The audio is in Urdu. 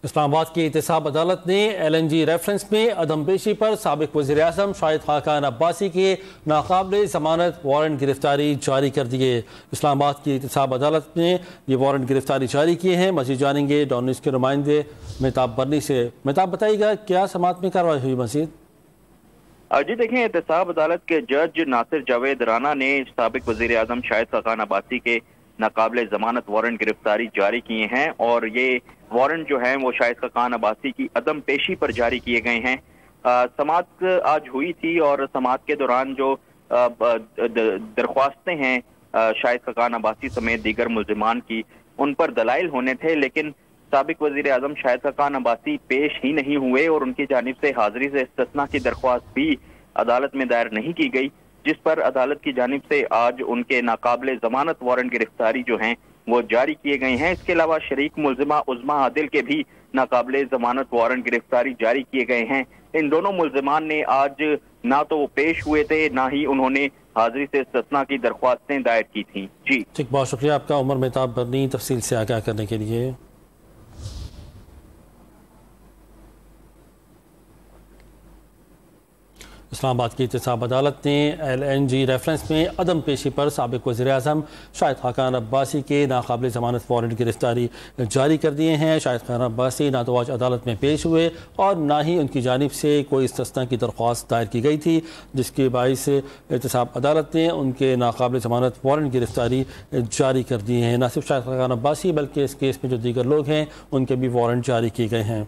اسلام آباد کی احتساب عدالت نے LNG ریفرنس میں عدم پیشی پر سابق وزیر اعظم شاہد خاقان عباسی کے ناقابل ضمانت وارنٹ گرفتاری جاری کر دیے۔ اسلام آباد کی احتساب عدالت نے یہ وارنٹ گرفتاری جاری کیے ہیں۔ مزید جانیں گے ڈان نیوز کے نمائندے مہتاب برنی سے۔ مہتاب بتائیے گا کیا سماعت میں کارروائی ہوئی مزید؟ جی دیکھیں، احتساب عدالت کے جج ناصر جاوید رانا نے سابق وزیر اعظم شاہد خاقان عباسی کے ناقابل ضمانت وارنٹ گرفتاری جاری کیے ہیں، اور یہ وارنٹ جو ہیں وہ شاہد خاقان عباسی کی عدم پیشی پر جاری کیے گئے ہیں۔ سماعت آج ہوئی تھی، اور سماعت کے دوران جو درخواستیں ہیں شاہد خاقان عباسی سمیت دیگر ملزمان کی، ان پر دلائل ہونے تھے، لیکن سابق وزیر اعظم شاہد خاقان عباسی پیش ہی نہیں ہوئے، اور ان کی جانب سے حاضری سے استثناء کی درخواست بھی عدالت میں دائر نہیں کی گئی، جس پر عدالت کی جانب سے آج ان کے ناقابل ضمانت وارنٹ گرفتاری جو ہیں وہ جاری کیے گئے ہیں۔ اس کے علاوہ شریک ملزمہ عظمیٰ عادل کے بھی ناقابل ضمانت وارنٹ گرفتاری جاری کیے گئے ہیں۔ ان دونوں ملزمان نے آج نہ تو وہ پیش ہوئے تھے، نہ ہی انہوں نے حاضری سے استثناء کی درخواستیں دائر کی تھیں۔ جی ٹھیک، بہت شکریہ آپ کا عمر مہتاب برنی تفصیل سے آگاہ کرنے کے لیے۔ اسلام آباد کی احتساب عدالت نے LNG ریفرنس میں عدم پیشی پر سابق وزیر اعظم شاہد خاقان عباسی کے ناقابل ضمانت وارنٹ گرفتاری جاری کر دیے ہیں۔ شاہد خاقان عباسی نہ تو آج عدالت میں پیش ہوئے اور نہ ہی ان کی جانب سے کوئی استثناء کی درخواست دائر کی گئی تھی، جس کے باعث احتساب عدالت نے ان کے ناقابل ضمانت وارنٹ گرفتاری جاری کر دیے ہیں۔ نہ صرف شاہد خاقان عباسی بلکہ اس کیس میں جو دیگر لوگ ہیں ان کے بھی وارنٹ جاری کیے گئے ہیں۔